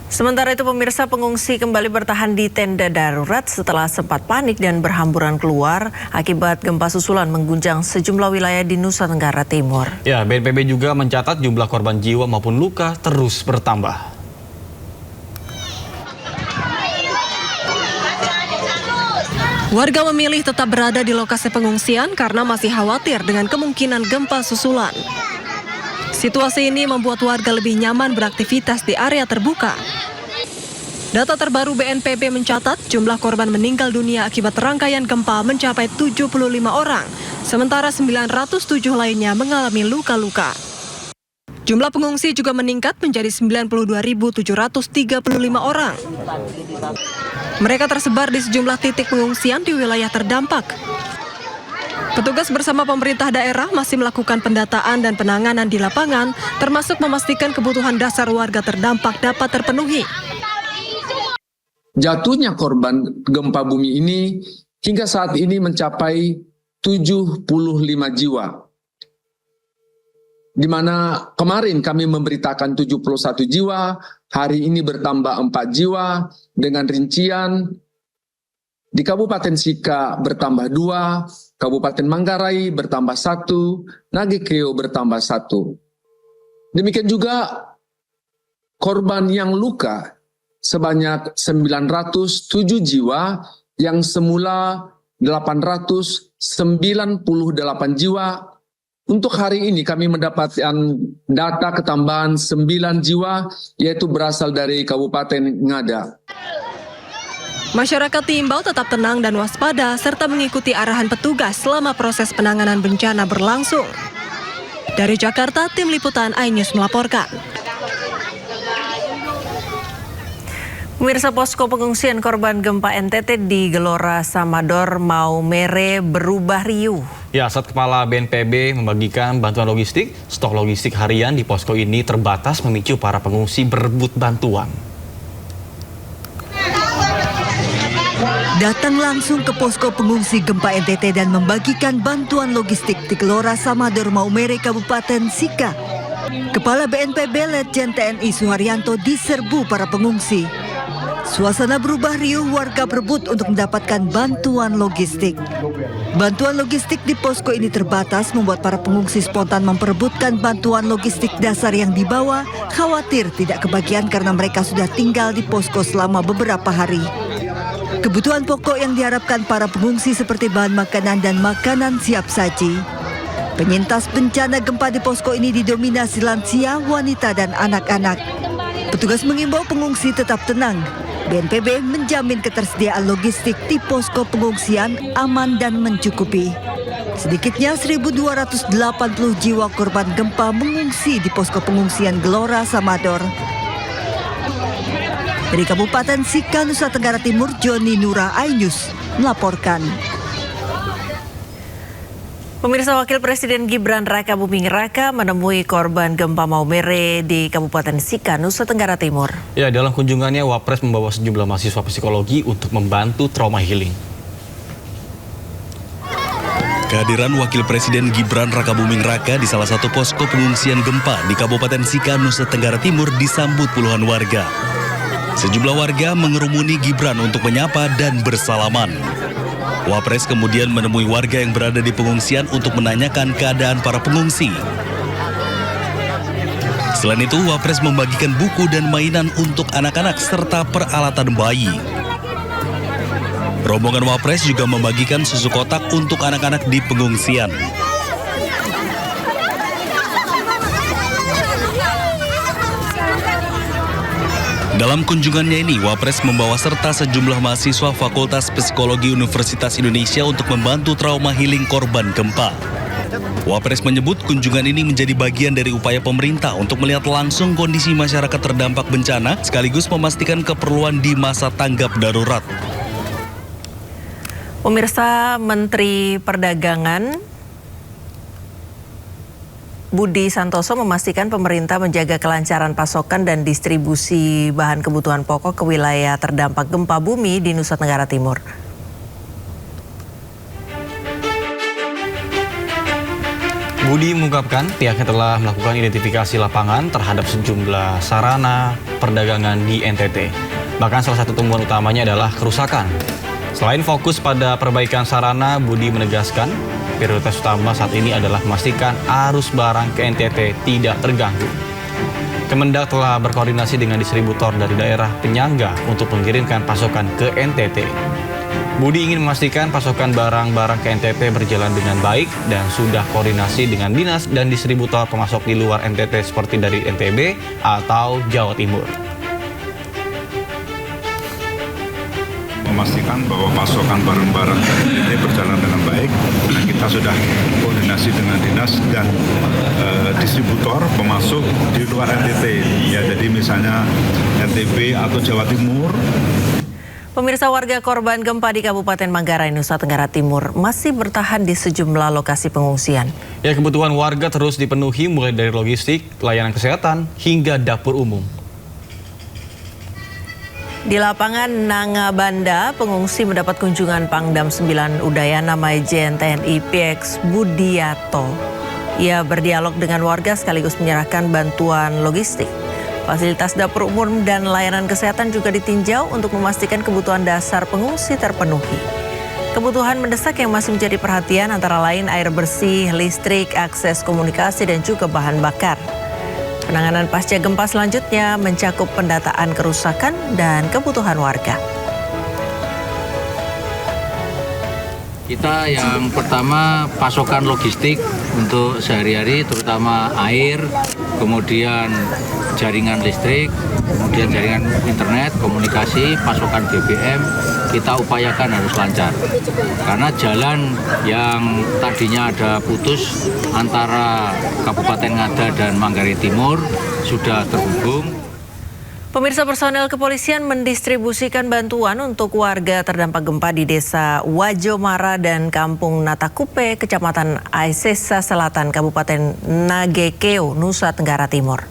Sementara itu pemirsa, pengungsi kembali bertahan di tenda darurat setelah sempat panik dan berhamburan keluar akibat gempa susulan mengguncang sejumlah wilayah di Nusa Tenggara Timur. Ya, BNPB juga mencatat jumlah korban jiwa maupun luka terus bertambah. Warga memilih tetap berada di lokasi pengungsian karena masih khawatir dengan kemungkinan gempa susulan. Situasi ini membuat warga lebih nyaman beraktivitas di area terbuka. Data terbaru BNPB mencatat jumlah korban meninggal dunia akibat rangkaian gempa mencapai 75 orang, sementara 907 lainnya mengalami luka-luka. Jumlah pengungsi juga meningkat menjadi 92.735 orang. Mereka tersebar di sejumlah titik pengungsian di wilayah terdampak. Petugas bersama pemerintah daerah masih melakukan pendataan dan penanganan di lapangan, termasuk memastikan kebutuhan dasar warga terdampak dapat terpenuhi. Jatuhnya korban gempa bumi ini hingga saat ini mencapai 75 jiwa. Di mana kemarin kami memberitakan 71 jiwa, hari ini bertambah 4 jiwa, dengan rincian di Kabupaten Sika bertambah 2, Kabupaten Manggarai bertambah 1, Nagekeo bertambah 1. Demikian juga korban yang luka sebanyak 907 jiwa yang semula 898 jiwa. Untuk hari ini kami mendapatkan data ketambahan 9 jiwa yaitu berasal dari Kabupaten Ngada. Masyarakat diimbau tetap tenang dan waspada serta mengikuti arahan petugas selama proses penanganan bencana berlangsung. Dari Jakarta, tim liputan iNews melaporkan. Pemirsa, posko pengungsian korban gempa NTT di Gelora Samador Maumere berubah riuh. Ya, saat Kepala BNPB membagikan bantuan logistik, stok logistik harian di posko ini terbatas memicu para pengungsi berebut bantuan. Datang langsung ke posko pengungsi gempa NTT dan membagikan bantuan logistik di Gelora Samador Maumere, Kabupaten Sika. Kepala BNPB Letjen TNI Suharyanto diserbu para pengungsi. Suasana berubah riuh, warga berebut untuk mendapatkan bantuan logistik. Bantuan logistik di posko ini terbatas membuat para pengungsi spontan memperebutkan bantuan logistik dasar yang dibawa, khawatir tidak kebagian karena mereka sudah tinggal di posko selama beberapa hari. Kebutuhan pokok yang diharapkan para pengungsi seperti bahan makanan dan makanan siap saji. Penyintas bencana gempa di posko ini didominasi lansia, wanita, dan anak-anak. Petugas mengimbau pengungsi tetap tenang. BNPB menjamin ketersediaan logistik di posko pengungsian aman dan mencukupi. Sedikitnya 1.280 jiwa korban gempa mengungsi di posko pengungsian Gelora Samador. Dari Kabupaten Sika, Nusa Tenggara Timur, Joni Nura, iNews melaporkan. Pemirsa, Wakil Presiden Gibran Rakabuming Raka menemui korban gempa Maumere di Kabupaten Sika, Nusa Tenggara Timur. Ya, dalam kunjungannya Wapres membawa sejumlah mahasiswa psikologi untuk membantu trauma healing. Kehadiran Wakil Presiden Gibran Rakabuming Raka di salah satu posko pengungsian gempa di Kabupaten Sika, Nusa Tenggara Timur disambut puluhan warga. Sejumlah warga mengerumuni Gibran untuk menyapa dan bersalaman. Wapres kemudian menemui warga yang berada di pengungsian untuk menanyakan keadaan para pengungsi. Selain itu, Wapres membagikan buku dan mainan untuk anak-anak serta peralatan bayi. Rombongan Wapres juga membagikan susu kotak untuk anak-anak di pengungsian. Dalam kunjungannya ini, Wapres membawa serta sejumlah mahasiswa Fakultas Psikologi Universitas Indonesia untuk membantu trauma healing korban gempa. Wapres menyebut kunjungan ini menjadi bagian dari upaya pemerintah untuk melihat langsung kondisi masyarakat terdampak bencana, sekaligus memastikan keperluan di masa tanggap darurat. Pemirsa, Menteri Perdagangan Budi Santoso memastikan pemerintah menjaga kelancaran pasokan dan distribusi bahan kebutuhan pokok ke wilayah terdampak gempa bumi di Nusa Tenggara Timur. Budi mengungkapkan pihaknya telah melakukan identifikasi lapangan terhadap sejumlah sarana perdagangan di NTT. Bahkan salah satu temuan utamanya adalah kerusakan. Selain fokus pada perbaikan sarana, Budi menegaskan prioritas utama saat ini adalah memastikan arus barang ke NTT tidak terganggu. Kemendak telah berkoordinasi dengan distributor dari daerah penyangga untuk mengirimkan pasokan ke NTT. Budi ingin memastikan pasokan barang-barang ke NTT berjalan dengan baik dan sudah koordinasi dengan dinas dan distributor pemasok di luar NTT seperti dari NTB atau Jawa Timur. Memastikan bahwa pasokan barang-barang ini berjalan dengan baik. Nah, kita sudah koordinasi dengan dinas dan distributor pemasok di luar NTT. Ya, jadi misalnya NTB atau Jawa Timur. Pemirsa, warga korban gempa di Kabupaten Manggarai, Nusa Tenggara Timur masih bertahan di sejumlah lokasi pengungsian. Ya, kebutuhan warga terus dipenuhi mulai dari logistik, layanan kesehatan, hingga dapur umum. Di lapangan Nangabanda, pengungsi mendapat kunjungan Pangdam 9 Udayana Maijen TNI PX Budiato. Ia berdialog dengan warga sekaligus menyerahkan bantuan logistik. Fasilitas dapur umum dan layanan kesehatan juga ditinjau untuk memastikan kebutuhan dasar pengungsi terpenuhi. Kebutuhan mendesak yang masih menjadi perhatian antara lain air bersih, listrik, akses komunikasi, dan juga bahan bakar. Penanganan pasca gempa selanjutnya mencakup pendataan kerusakan dan kebutuhan warga. Kita yang pertama pasokan logistik untuk sehari-hari, terutama air, kemudian jaringan listrik, kemudian jaringan internet, komunikasi, pasokan BBM, kita upayakan harus lancar. Karena jalan yang tadinya ada putus antara Kabupaten Ngada dan Manggarai Timur sudah terhubung. Pemirsa, personel kepolisian mendistribusikan bantuan untuk warga terdampak gempa di Desa Wajomara dan Kampung Natakupe, Kecamatan Aisesa Selatan, Kabupaten Nagekeo, Nusa Tenggara Timur.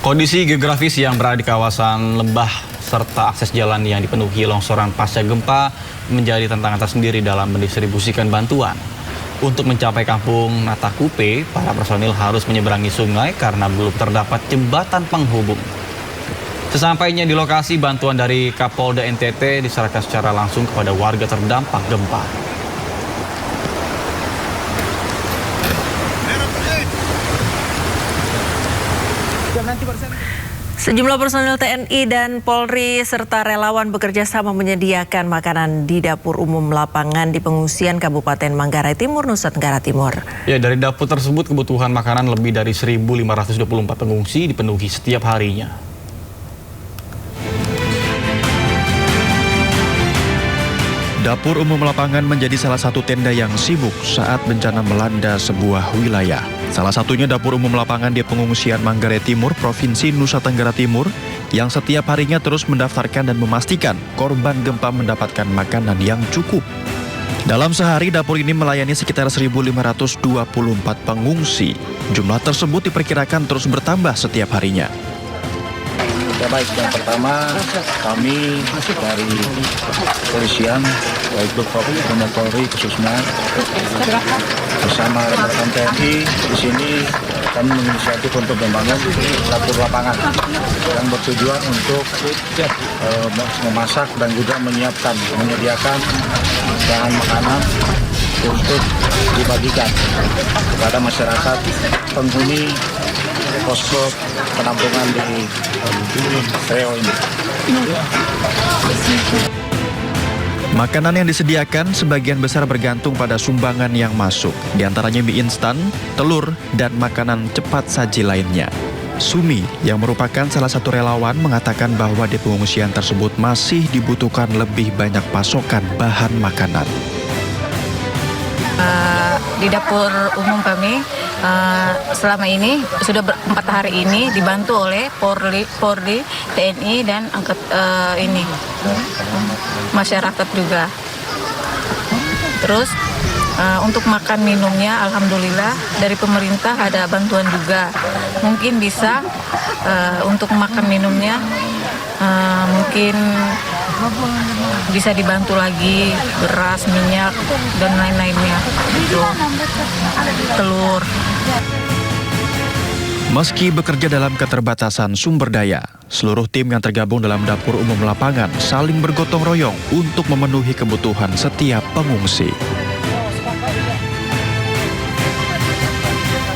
Kondisi geografis yang berada di kawasan lembah serta akses jalan yang dipenuhi longsoran pasca gempa menjadi tantangan tersendiri dalam mendistribusikan bantuan. Untuk mencapai Kampung Natakupe, para personil harus menyeberangi sungai karena belum terdapat jembatan penghubung. Sesampainya di lokasi, bantuan dari Kapolda NTT diserahkan secara langsung kepada warga terdampak gempa. Sejumlah personil TNI dan Polri serta relawan bekerja sama menyediakan makanan di dapur umum lapangan di pengungsian Kabupaten Manggarai Timur, Nusa Tenggara Timur. Ya, dari dapur tersebut kebutuhan makanan lebih dari 1.524 pengungsi dipenuhi setiap harinya. Dapur umum lapangan menjadi salah satu tenda yang sibuk saat bencana melanda sebuah wilayah. Salah satunya dapur umum lapangan di pengungsian Manggarai Timur, Provinsi Nusa Tenggara Timur, yang setiap harinya terus mendaftarkan dan memastikan korban gempa mendapatkan makanan yang cukup. Dalam sehari, dapur ini melayani sekitar 1.524 pengungsi. Jumlah tersebut diperkirakan terus bertambah setiap harinya. Ya baik, yang pertama kami dari kepolisian, baik Polri khususnya bersama rekan TNI di sini kami menginisiatif untuk membangun dapur lapangan yang bertujuan untuk memasak dan juga menyediakan bahan makanan untuk dibagikan kepada masyarakat penghuni posko penampungan di Reo ini. Makanan yang disediakan sebagian besar bergantung pada sumbangan yang masuk, di antaranya mie instan, telur, dan makanan cepat saji lainnya. Sumi, yang merupakan salah satu relawan, mengatakan bahwa di pengungsian tersebut masih dibutuhkan lebih banyak pasokan bahan makanan. Di dapur umum kami selama ini sudah 4 hari ini dibantu oleh Polri, TNI dan masyarakat juga. Terus untuk makan minumnya alhamdulillah dari pemerintah ada bantuan juga. Mungkin bisa untuk makan minumnya mungkin bisa dibantu lagi beras, minyak, dan lain-lainnya. Itu telur. Meski bekerja dalam keterbatasan sumber daya, seluruh tim yang tergabung dalam dapur umum lapangan saling bergotong royong untuk memenuhi kebutuhan setiap pengungsi.